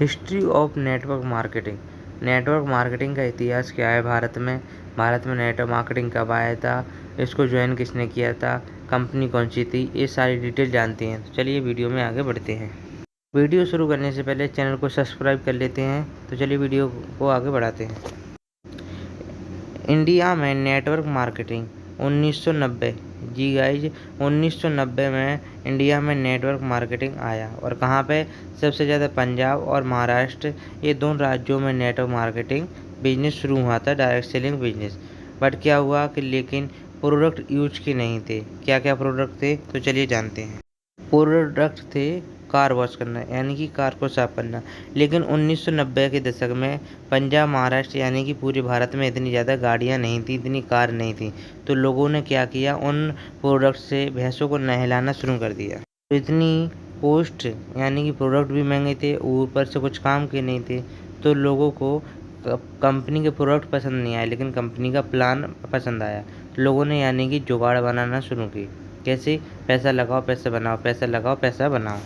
History of network marketing. Network marketing का इतिहास क्या है भारत में नेटवर्क मार्केटिंग कब आया था, इसको ज्वाइन किसने किया था, कंपनी कौन सी थी, ये सारी डिटेल जानते हैं। तो चलिए वीडियो में आगे बढ़ते हैं। वीडियो शुरू करने से पहले चैनल को सब्सक्राइब कर लेते हैं। तो चलिए वीडियो को आगे बढ़ाते हैं। इंडिया में नेटवर्क मार्केटिंग 1990। जी गाइज, 1990 में इंडिया में नेटवर्क मार्केटिंग आया। और कहाँ पे? सबसे ज़्यादा पंजाब और महाराष्ट्र, ये दोनों राज्यों में नेटवर्क मार्केटिंग बिजनेस शुरू हुआ था, डायरेक्ट सेलिंग बिजनेस। बट क्या हुआ कि लेकिन प्रोडक्ट यूज के नहीं थे। क्या क्या प्रोडक्ट थे, तो चलिए जानते हैं। प्रोडक्ट थे कार वॉश करना, यानी कि कार को साफ करना। लेकिन 1990 के दशक में पंजाब महाराष्ट्र यानी कि पूरे भारत में इतनी ज़्यादा गाड़ियाँ नहीं थी, इतनी कार नहीं थी। तो लोगों ने क्या किया, उन प्रोडक्ट से भैंसों को नहलाना शुरू कर दिया। तो इतनी कॉस्ट, यानी कि प्रोडक्ट भी महंगे थे, ऊपर से कुछ काम के नहीं थे। तो लोगों को कंपनी के प्रोडक्ट पसंद नहीं आए, लेकिन कंपनी का प्लान पसंद आया। लोगों ने यानी कि जुगाड़ बनाना शुरू की। कैसे? पैसा लगाओ पैसा बनाओ, पैसा लगाओ पैसा बनाओ।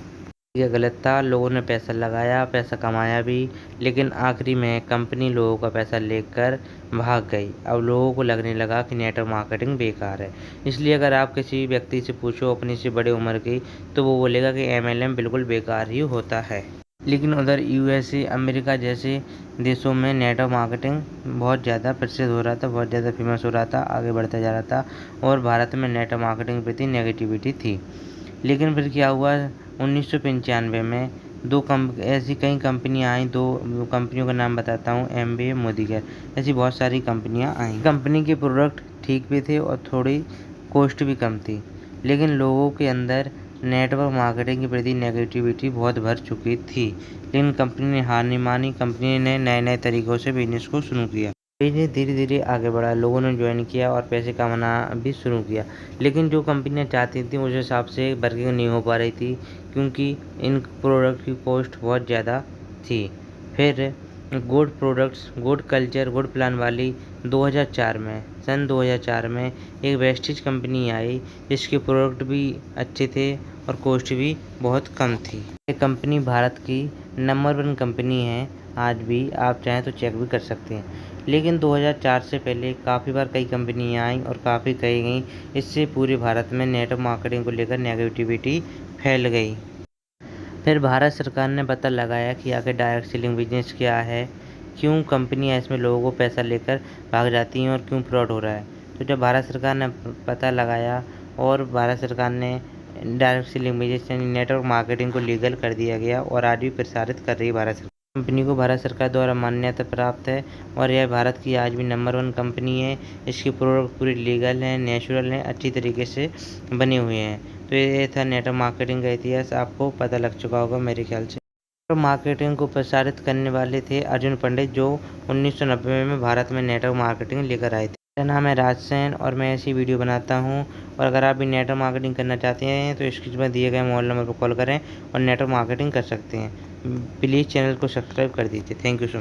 ये गलत था। लोगों ने पैसा लगाया, पैसा कमाया भी, लेकिन आखिरी में कंपनी लोगों का पैसा लेकर भाग गई। अब लोगों को लगने लगा कि नेटवर्क मार्केटिंग बेकार है। इसलिए अगर आप किसी व्यक्ति से पूछो अपनी से बड़े उम्र की, तो वो बोलेगा कि MLM बिल्कुल बेकार ही होता है। लेकिन उधर USA, अमेरिका जैसे देशों में नेटवर्क मार्केटिंग बहुत ज़्यादा प्रसिद्ध हो रहा था, बहुत ज़्यादा फेमस हो रहा था, आगे बढ़ता जा रहा था। और भारत में नेटवर्क मार्केटिंग के प्रति नेगेटिविटी थी। लेकिन फिर क्या हुआ, 1995 में ऐसी कई कंपनियां आई। दो कंपनियों का नाम बताता हूँ, MBA, मोदीकेयर, ऐसी बहुत सारी कंपनियां आई। कंपनी के प्रोडक्ट ठीक भी थे और थोड़ी कॉस्ट भी कम थी, लेकिन लोगों के अंदर नेटवर्क मार्केटिंग के प्रति नेगेटिविटी बहुत भर चुकी थी। लेकिन कंपनी ने हार नहीं मानी। कंपनी ने नए नए तरीक़ों से बिजनेस को शुरू किया। बिजनेस धीरे धीरे आगे बढ़ा, लोगों ने ज्वाइन किया और पैसे कमाना भी शुरू किया। लेकिन जो कंपनियां चाहती थी उस हिसाब से वर्किंग नहीं हो पा रही थी, क्योंकि इन प्रोडक्ट की कॉस्ट बहुत ज़्यादा थी। फिर good products, good culture, good plan वाली 2004 में, सन 2004 में एक वेस्टिज कंपनी आई, जिसके प्रोडक्ट भी अच्छे थे और कॉस्ट भी बहुत कम थी। ये कंपनी भारत की नंबर 1 कंपनी है। आज भी आप चाहें तो चेक भी कर सकते हैं। लेकिन 2004 से पहले काफ़ी बार कई कंपनियां आईं और काफ़ी कही गईं। इससे पूरे भारत में नेटवर्क मार्केटिंग को लेकर नेगेटिविटी फैल गई। फिर भारत सरकार ने पता लगाया कि आखिर डायरेक्ट सेलिंग बिजनेस क्या है, क्यों कंपनियां इसमें लोगों को पैसा लेकर भाग जाती हैं और क्यों फ्रॉड हो रहा है। तो जब भारत सरकार ने पता लगाया और भारत सरकार ने डायरेक्ट सेलिंग बिजनेस यानी नेटवर्क मार्केटिंग को लीगल कर दिया गया और आज भी प्रसारित कर रही है भारत सरकार। कंपनी को भारत सरकार द्वारा मान्यता प्राप्त है और यह भारत की आज भी नंबर 1 कंपनी है। इसके प्रोडक्ट पूरे लीगल हैं, नेचुरल हैं, अच्छी तरीके से बने हुए हैं। तो ये था नेटवर्क मार्केटिंग का इतिहास। आपको पता लग चुका होगा मेरे ख्याल से। नेटवर्क मार्केटिंग को प्रसारित करने वाले थे अर्जुन पंडित, जो 1990 में भारत में नेटवर्क मार्केटिंग लेकर आए थे। मेरा नाम है राजसेन और मैं ऐसी वीडियो बनाता हूँ। और अगर आप भी नेटवर्क मार्केटिंग करना चाहते हैं तो इसके में दिए गए मोबाइल नंबर पर कॉल करें और नेटवर्क मार्केटिंग कर सकते हैं। प्लीज़ चैनल को सब्सक्राइब कर दीजिए। Thank you so much.